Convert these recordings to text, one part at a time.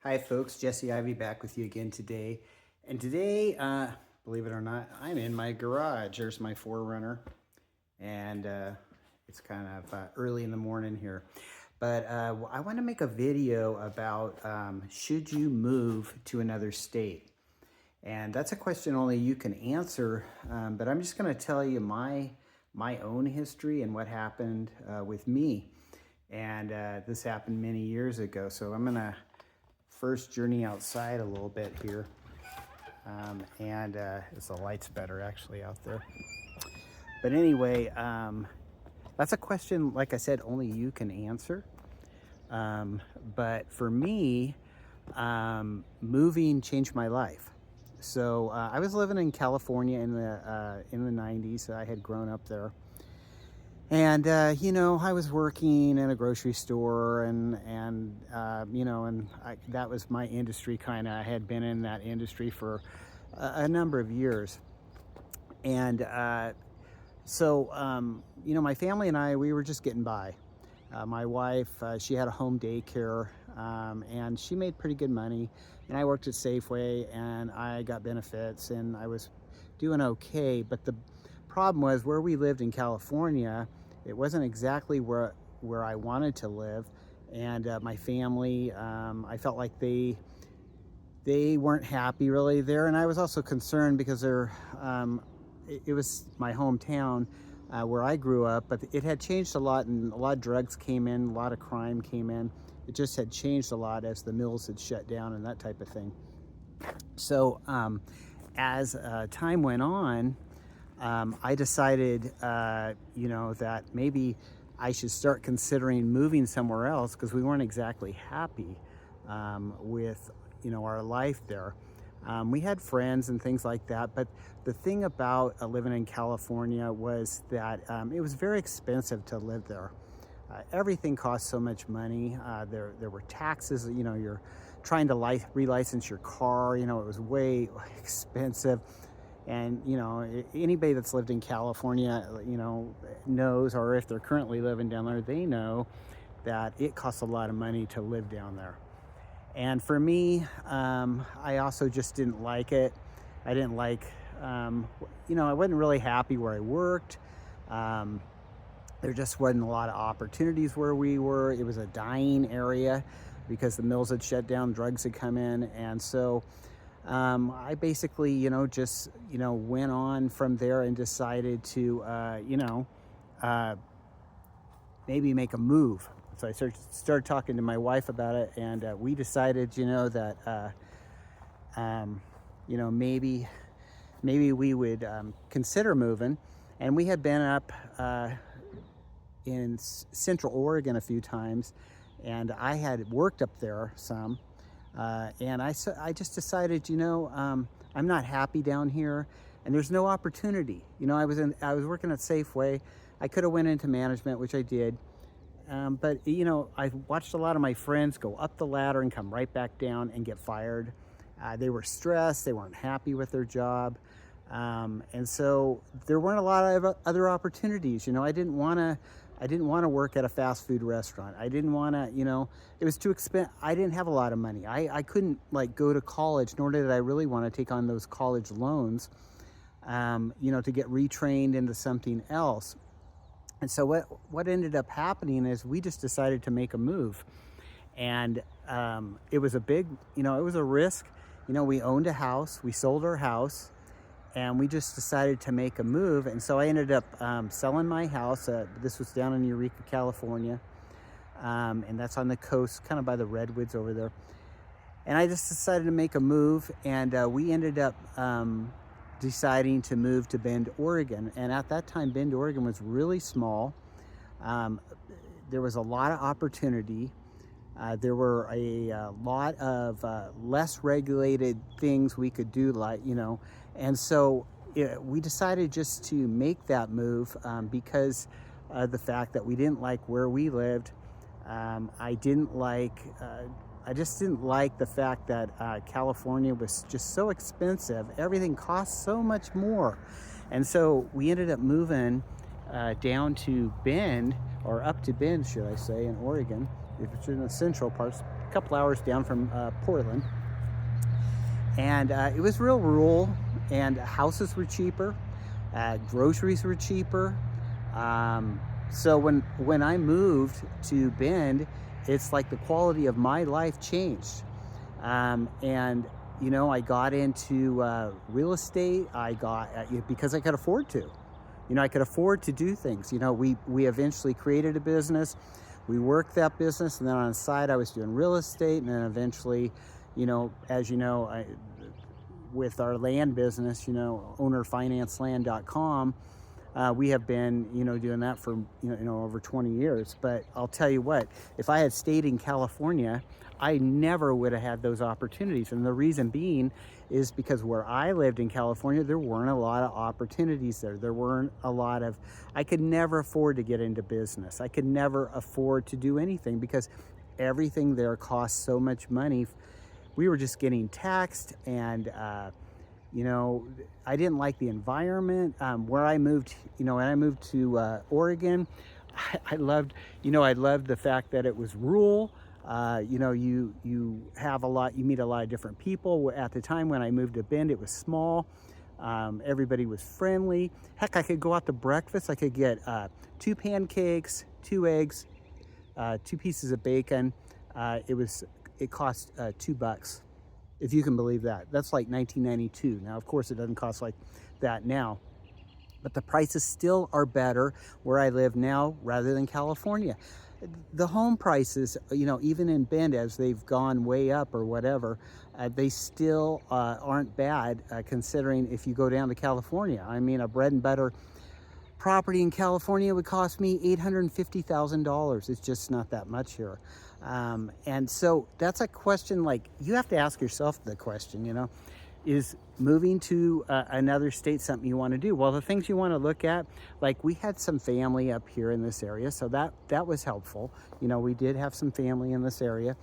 Hi folks, Jesse Ivy back with you again today. And today, believe it or not, I'm in my garage. There's my 4Runner, and it's kind of early in the morning here. But I want to make a video about should you move to another state? And that's a question only you can answer, but I'm just going to tell you my own history and what happened with me. And this happened many years ago, so I'm going to first journey outside a little bit here. As the light's better actually out there. But anyway, that's a question, like I said, only you can answer. But for me, moving changed my life. So I was living in California in the 90s. I had grown up there. And, I was working in a grocery store that was my industry kind of. I had been in that industry for a number of years. And my family and I, we were just getting by. My wife, she had a home daycare, and she made pretty good money. And I worked at Safeway, and I got benefits, and I was doing okay. But the problem was where we lived in California, it wasn't exactly where I wanted to live. And my family, I felt like they weren't happy really there. And I was also concerned because it was my hometown where I grew up, but it had changed a lot, and a lot of drugs came in, a lot of crime came in. It just had changed a lot as the mills had shut down and that type of thing. So as time went on, I decided, that maybe I should start considering moving somewhere else, because we weren't exactly happy with, our life there. We had friends and things like that, but the thing about living in California was that it was very expensive to live there. Everything cost so much money. There were taxes. You're trying to relicense your car. It was way expensive. And anybody that's lived in California knows, or if they're currently living down there, they know that it costs a lot of money to live down there. And for me, I also just didn't like it. I didn't like, I wasn't really happy where I worked. There just wasn't a lot of opportunities where we were. It was a dying area because the mills had shut down, drugs had come in. And so I basically, went on from there and decided to, maybe make a move. So I started talking to my wife about it, and we decided, that, maybe we would consider moving. And we had been up in Central Oregon a few times, and I had worked up there some. And I just decided, I'm not happy down here, and there's no opportunity. I was working at Safeway. I could have went into management, which I did. But I watched a lot of my friends go up the ladder and come right back down and get fired. They were stressed. They weren't happy with their job. And so there weren't a lot of other opportunities. I didn't want to work at a fast food restaurant. I didn't want to, it was too expensive. I didn't have a lot of money. I couldn't go to college, nor did I really want to take on those college loans, to get retrained into something else. And so what ended up happening is we just decided to make a move. And it was a big, it was a risk. We owned a house, we sold our house, and we just decided to make a move. And so I ended up selling my house. This was down in Eureka, California. And that's on the coast, kind of by the redwoods over there. And I just decided to make a move, and we ended up deciding to move to Bend, Oregon. And at that time, Bend, Oregon was really small. There was a lot of opportunity. There were a lot of less regulated things we could do, and so we decided just to make that move because of the fact that we didn't like where we lived. I just didn't like the fact that California was just so expensive. Everything cost so much more. And so we ended up moving down to Bend, or up to Bend, should I say, in Oregon. it's in the central parts, a couple hours down from Portland. And it was real rural, and houses were cheaper, groceries were cheaper. So when I moved to Bend, it's like the quality of my life changed. And I got into real estate. I got because I could afford to. I could afford to do things. We eventually created a business. We worked that business, and then on the side I was doing real estate, and then eventually, as you know, with our land business, ownerfinanceland.com, we have been, doing that for, over 20 years. But I'll tell you what, if I had stayed in California, I never would have had those opportunities. And the reason being is because where I lived in California, there weren't a lot of opportunities there. There weren't a lot of, I could never afford to get into business. I could never afford to do anything because everything there costs so much money. We were just getting taxed, and I didn't like the environment. Where I moved, when I moved to Oregon, I loved the fact that it was rural. You have you meet a lot of different people. At the time when I moved to Bend, it was small. Everybody was friendly. Heck, I could go out to breakfast. I could get 2 pancakes, 2 eggs, 2 pieces of bacon. It cost $2, if you can believe that. That's like 1992. Now, of course, it doesn't cost like that now, but the prices still are better where I live now rather than California. The home prices, even in Bend, as they've gone way up or whatever, they still aren't bad considering if you go down to California. I mean, a bread and butter property in California would cost me $850,000. It's just not that much here. And so that's a question, like, you have to ask yourself the question, is moving to another state something you want to do? Well, the things you want to look at, like, we had some family up here in this area, so that was helpful. We did have some family in this area.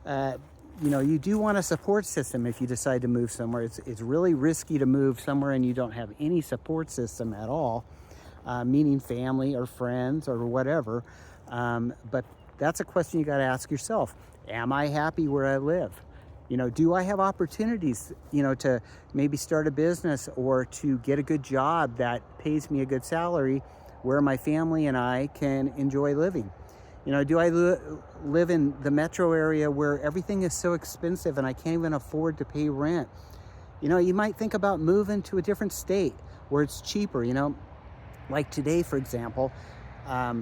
You do want a support system if you decide to move somewhere. It's really risky to move somewhere and you don't have any support system at all, meaning family or friends or whatever. But that's a question you got to ask yourself. Am I happy where I live? Do I have opportunities, to maybe start a business or to get a good job that pays me a good salary where my family and I can enjoy living? Do I live in the metro area where everything is so expensive and I can't even afford to pay rent? You might think about moving to a different state where it's cheaper, like today, for example. A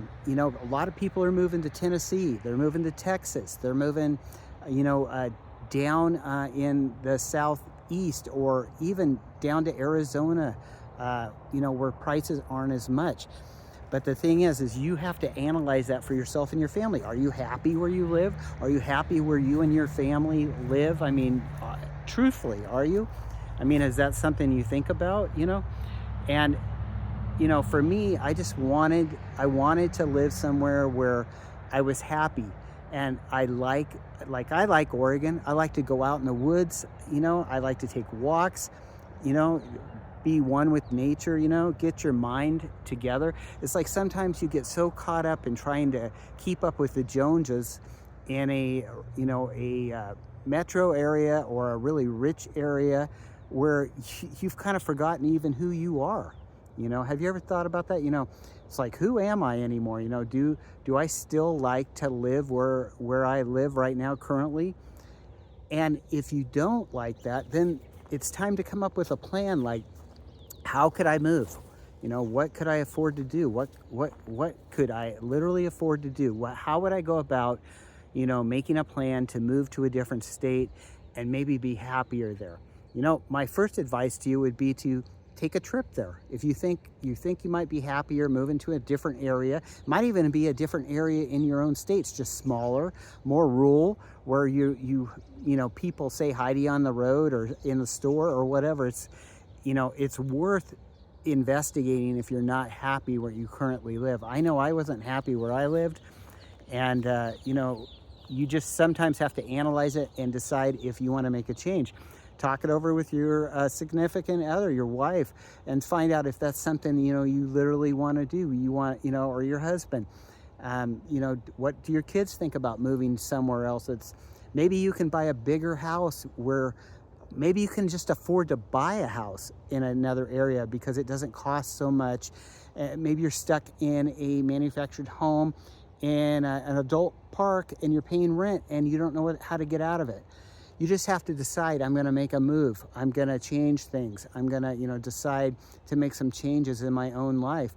lot of people are moving to Tennessee. They're moving to Texas. They're moving, down in the southeast, or even down to Arizona, where prices aren't as much. But the thing is you have to analyze that for yourself and your family. Are you happy where you live? Are you happy where you and your family live? I mean, truthfully, are you? I mean, is that something you think about, And for me, I wanted to live somewhere where I was happy. And I like Oregon. I like to go out in the woods, I like to take walks, be one with nature, get your mind together. It's like sometimes you get so caught up in trying to keep up with the Joneses in a metro area or a really rich area where you've kind of forgotten even who you are. Have you ever thought about that? It's like, who am I anymore? Do I still like to live where I live right now currently? And if you don't like that, then it's time to come up with a plan. Like, how could I move? What could I afford to do? What could I literally afford to do? How would I go about, making a plan to move to a different state and maybe be happier there? My first advice to you would be to take a trip there. If you think you might be happier moving to a different area, it might even be a different area in your own state. It's just smaller, more rural, where you people say hi to you on the road or in the store or whatever. It's worth investigating if you're not happy where you currently live. I know I wasn't happy where I lived, and you just sometimes have to analyze it and decide if you want to make a change. Talk it over with your significant other, your wife, and find out if that's something you literally want to do. You want, or your husband. You know, what do your kids think about moving somewhere else? It's maybe you can buy a bigger house where maybe you can just afford to buy a house in another area because it doesn't cost so much. Maybe you're stuck in a manufactured home in an adult park and you're paying rent and you don't know how to get out of it. You just have to decide, I'm going to make a move. I'm going to change things. I'm going to, you know, decide to make some changes in my own life.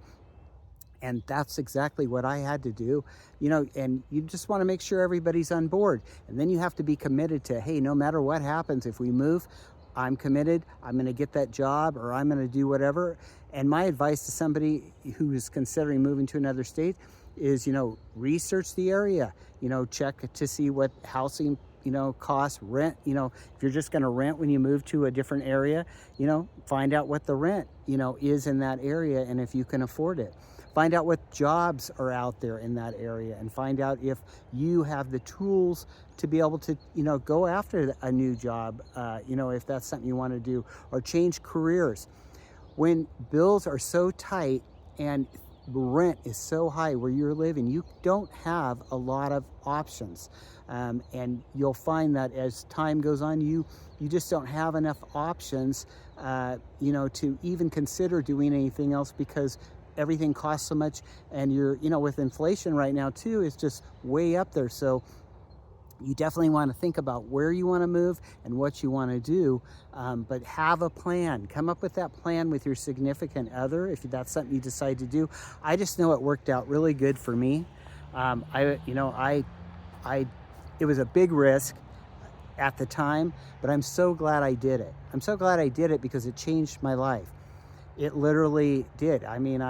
And that's exactly what I had to do, you know, and you just want to make sure everybody's on board. And then you have to be committed to, hey, no matter what happens, if we move, I'm committed, I'm going to get that job, or I'm going to do whatever. And my advice to somebody who is considering moving to another state is, you know, research the area, you know, check to see what housing, you know, costs, rent, you know, if you're just going to rent when you move to a different area, you know, find out what the rent, you know, is in that area and if you can afford it. Find out what jobs are out there in that area and find out if you have the tools to be able to, you know, go after a new job, you know, if that's something you want to do, or change careers. When bills are so tight and rent is so high where you're living, you don't have a lot of options. And you'll find that as time goes on, you just don't have enough options, you know, to even consider doing anything else because everything costs so much, and you're, you know, with inflation right now too, it's just way up there. So you definitely want to think about where you want to move and what you want to do, but have a plan. Come up with that plan with your significant other if that's something you decide to do. I just know it worked out really good for me. It was a big risk at the time, but I'm so glad I did it. I'm so glad I did it because it changed my life. It literally did. I mean,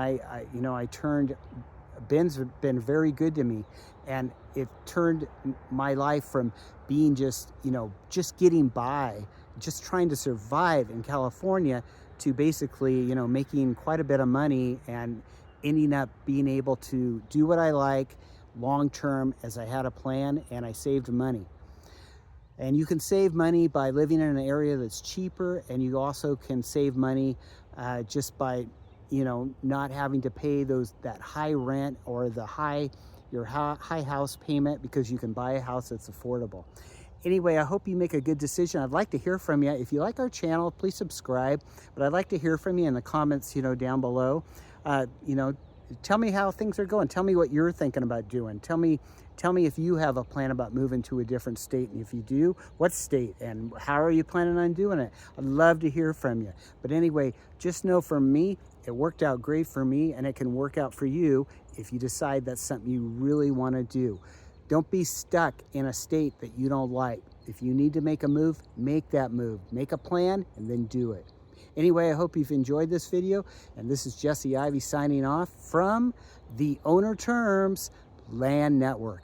Ben's been very good to me, and it turned my life from being just, you know, just getting by, just trying to survive in California, to basically, you know, making quite a bit of money and ending up being able to do what I like long term, as I had a plan and I saved money. And you can save money by living in an area that's cheaper, and you also can save money just by, you know, not having to pay that high rent or your high house payment, because you can buy a house that's affordable. Anyway, I hope you make a good decision. I'd like to hear from you. If you like our channel, please subscribe. But I'd like to hear from you in the comments, you know, down below. You know, tell me how things are going. Tell me what you're thinking about doing. Tell me if you have a plan about moving to a different state, and if you do, what state, and how are you planning on doing it? I'd love to hear from you. But anyway, just know from me, it worked out great for me, and it can work out for you if you decide that's something you really want to do. Don't be stuck in a state that you don't like. If you need to make a move, make that move. Make a plan and then do it. Anyway, I hope you've enjoyed this video, and this is Jesse Ivey signing off from the Owner Terms Land Network.